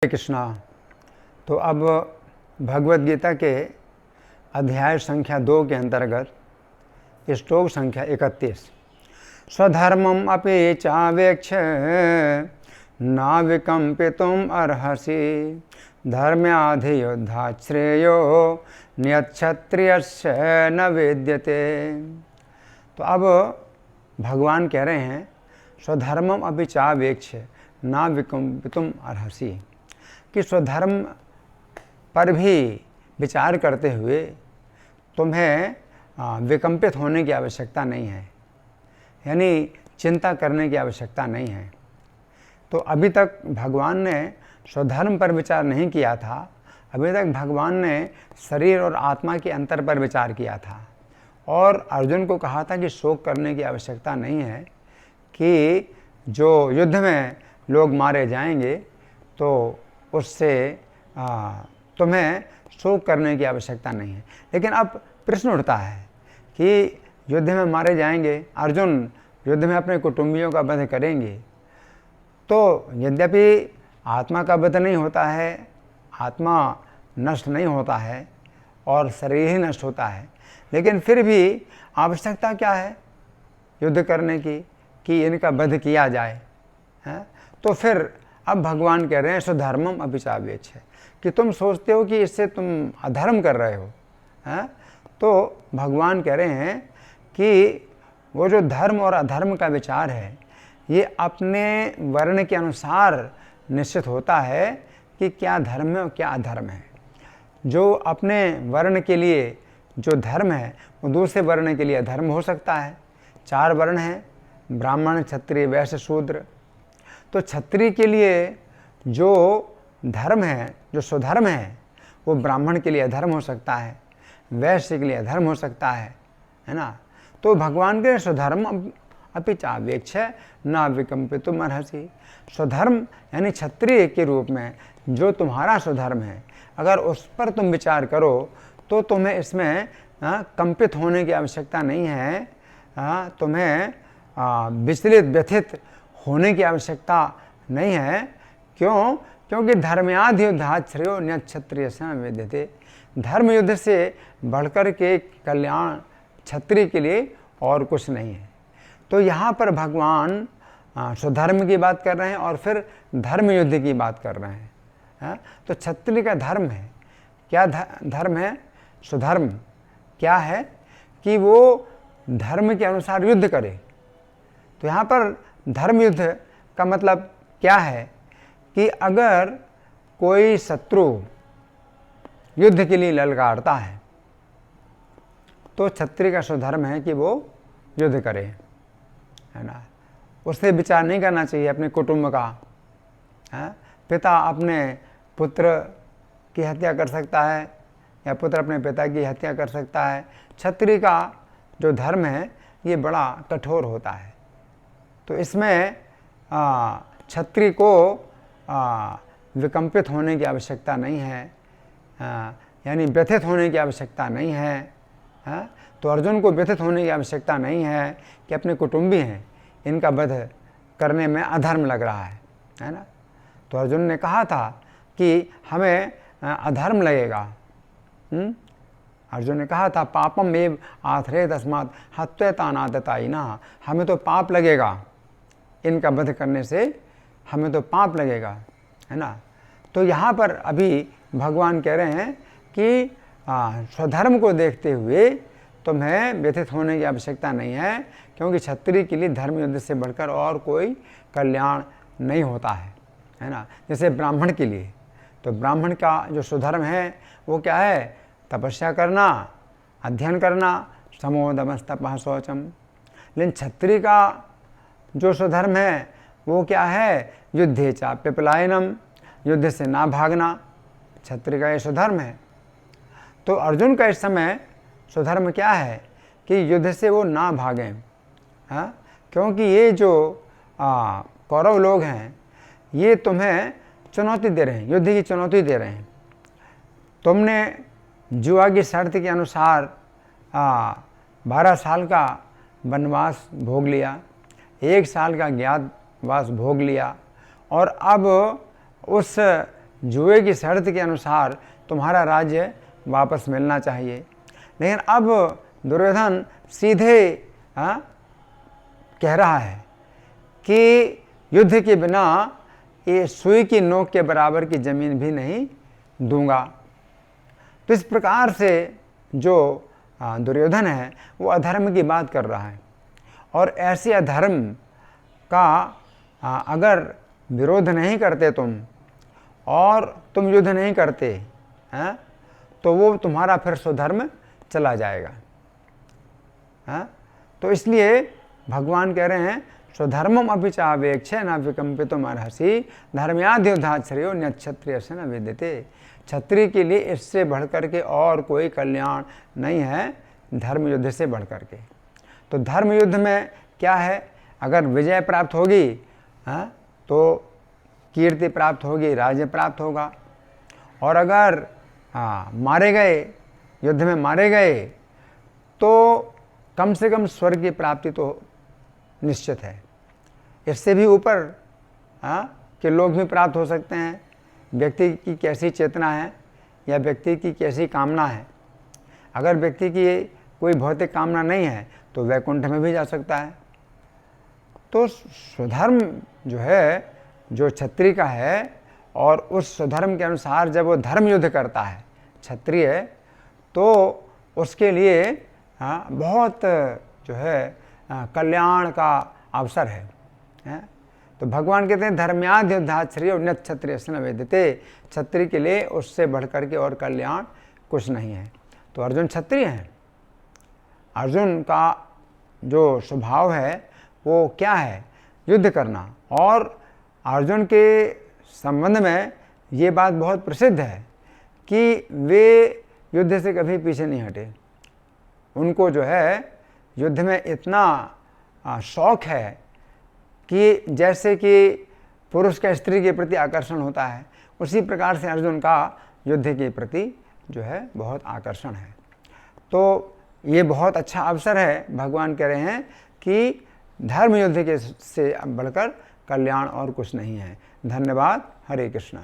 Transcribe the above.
हरे कृष्णा। तो अब भगवद गीता के अध्याय संख्या 2 के अंतर्गत श्लोक संख्या 31, स्वधर्मम अपि चावेक्ष न विकम्पितुम अर्हसि धर्म्याधियुद्धात् श्रेयो नियच्छत्रियस्य न विद्यते। तो अब भगवान कह रहे हैं स्वधर्मम अपि चावेक्ष न विकम्पितुम अर्हसि, कि स्वधर्म पर भी विचार करते हुए तुम्हें विकम्पित होने की आवश्यकता नहीं है, यानी चिंता करने की आवश्यकता नहीं है। तो अभी तक भगवान ने स्वधर्म पर विचार नहीं किया था, अभी तक भगवान ने शरीर और आत्मा के अंतर पर विचार किया था और अर्जुन को कहा था कि शोक करने की आवश्यकता नहीं है, कि जो युद्ध में लोग मारे जाएंगे तो उससे तुम्हें शोक करने की आवश्यकता नहीं है। लेकिन अब प्रश्न उठता है कि युद्ध में मारे जाएंगे, अर्जुन युद्ध में अपने कुटुंबियों का वध करेंगे, तो यद्यपि आत्मा का वध नहीं होता है, आत्मा नष्ट नहीं होता है और शरीर ही नष्ट होता है, लेकिन फिर भी आवश्यकता क्या है युद्ध करने की, कि इनका वध किया जाए है? तो फिर अब भगवान कह रहे हैं स्वधर्मम अपि चावेक्ष, कि तुम सोचते हो कि इससे तुम अधर्म कर रहे हो है? तो भगवान कह रहे हैं कि वो जो धर्म और अधर्म का विचार है ये अपने वर्ण के अनुसार निश्चित होता है कि क्या धर्म है और क्या अधर्म है। जो अपने वर्ण के लिए जो धर्म है वो दूसरे वर्ण के लिए अधर्म हो सकता है। 4 वर्ण हैं, ब्राह्मण, क्षत्रिय, वैश्य, शूद्र। तो क्षत्रिय के लिए जो धर्म है, जो स्वधर्म है, वो ब्राह्मण के लिए अधर्म हो सकता है, वैश्य के लिए अधर्म हो सकता है ना। तो भगवान के स्वधर्म अपि चावेक्ष न विकम्पितुम अर्हसि, स्वधर्म यानी क्षत्रिय के रूप में जो तुम्हारा स्वधर्म है, अगर उस पर तुम विचार करो तो तुम्हें इसमें कंपित होने की आवश्यकता नहीं है, तुम्हें विचलित व्यथित होने की आवश्यकता नहीं है। क्यों? क्योंकि धर्म्याधियुद्धात् श्रेयो नियच्छत्रियस्य न विद्यते, धर्म युद्ध से बढ़कर के कल्याण क्षत्रिय के लिए और कुछ नहीं है। तो यहाँ पर भगवान स्वधर्म की बात कर रहे हैं और फिर धर्म युद्ध की बात कर रहे हैं। तो क्षत्रिय का धर्म है, क्या धर्म है? स्वधर्म क्या है? कि वो धर्म के अनुसार युद्ध करे। तो यहाँ पर धर्म युद्ध का मतलब क्या है कि अगर कोई शत्रु युद्ध के लिए ललकारता है तो क्षत्रिय का स्वधर्म है कि वो युद्ध करे, है ना। उससे विचार नहीं करना चाहिए अपने कुटुंब का, है? पिता अपने पुत्र की हत्या कर सकता है या पुत्र अपने पिता की हत्या कर सकता है। क्षत्रिय का जो धर्म है ये बड़ा कठोर होता है। तो इसमें क्षत्रिय को विकम्पित होने की आवश्यकता नहीं है, यानी व्यथित होने की आवश्यकता नहीं है। तो अर्जुन को व्यथित होने की आवश्यकता नहीं है कि अपने कुटुंबी हैं, इनका वध करने में अधर्म लग रहा है ना। तो अर्जुन ने कहा था कि हमें अधर्म लगेगा। अर्जुन ने कहा था पापम एव आथरे तस्मात् हत्वेतानादतायिनः, हमें तो पाप लगेगा, इनका वध करने से हमें तो पाप लगेगा, है ना। तो यहाँ पर अभी भगवान कह रहे हैं कि स्वधर्म को देखते हुए तुम्हें व्यथित होने की आवश्यकता नहीं है, क्योंकि क्षत्रिय के लिए धर्म युद्ध से बढ़कर और कोई कल्याण नहीं होता है ना। जैसे ब्राह्मण के लिए, तो ब्राह्मण का जो स्वधर्म है वो क्या है? तपस्या करना, अध्ययन करना, समोदमस्तपः शौचम। लेकिन क्षत्रिय का जो स्वधर्म है वो क्या है? युद्धे चाप्य पलायनम, युद्ध से ना भागना, क्षत्रिय का ये स्वधर्म है। तो अर्जुन का इस समय स्वधर्म क्या है? कि युद्ध से वो ना भागें, हाँ? क्योंकि ये जो कौरव लोग हैं ये तुम्हें चुनौती दे रहे हैं, युद्ध की चुनौती दे रहे हैं। तुमने जुआ की शर्त के अनुसार 12 साल का वनवास भोग लिया, 1 साल का ज्ञातवास भोग लिया, और अब उस जुए की शर्त के अनुसार तुम्हारा राज्य वापस मिलना चाहिए। लेकिन अब दुर्योधन सीधे कह रहा है कि युद्ध के बिना ये सुई की नोक के बराबर की ज़मीन भी नहीं दूंगा। तो इस प्रकार से जो दुर्योधन है वो अधर्म की बात कर रहा है, और ऐसे अधर्म का अगर विरोध नहीं करते तुम और तुम युद्ध नहीं करते हैं तो वो तुम्हारा फिर स्वधर्म चला जाएगा। तो इसलिए भगवान कह रहे हैं स्वधर्मम अपि चावेक्ष न विकम्पितुम अर्हसि धर्म्याद्युद्धात् श्रेयो न्यक्षत्रिय से न विद्यते। क्षत्रिय के लिए इससे बढ़कर के और कोई कल्याण नहीं है धर्म युद्ध से बढ़कर के। तो धर्म युद्ध में क्या है, अगर विजय प्राप्त होगी तो कीर्ति प्राप्त होगी, राज्य प्राप्त होगा, और अगर मारे गए, युद्ध में मारे गए, तो कम से कम स्वर्ग की प्राप्ति तो निश्चित है। इससे भी ऊपर के लोग भी प्राप्त हो सकते हैं। व्यक्ति की कैसी चेतना है या व्यक्ति की कैसी कामना है। अगर व्यक्ति की कोई भौतिक कामना नहीं है तो वैकुंठ में भी जा सकता है। तो स्वधर्म जो है, जो क्षत्रिय का है, और उस स्वधर्म के अनुसार जब वो धर्म युद्ध करता है क्षत्रिय, तो उसके लिए बहुत जो है कल्याण का अवसर है। तो भगवान कहते हैं धर्म्याद्युद्धात् श्रेयो न्यक्षत्रिय से न विद्यते। क्षत्रिय के लिए उससे बढ़कर के और कल्याण कुछ नहीं है। तो अर्जुन क्षत्रिय हैं। अर्जुन का जो स्वभाव है वो क्या है, युद्ध करना। और अर्जुन के संबंध में ये बात बहुत प्रसिद्ध है कि वे युद्ध से कभी पीछे नहीं हटे। उनको जो है युद्ध में इतना शौक है कि जैसे कि पुरुष का स्त्री के प्रति आकर्षण होता है, उसी प्रकार से अर्जुन का युद्ध के प्रति जो है बहुत आकर्षण है। तो ये बहुत अच्छा अवसर है। भगवान कह रहे हैं कि धर्म युद्ध के से बढ़कर कल्याण और कुछ नहीं है। धन्यवाद। हरे कृष्णा।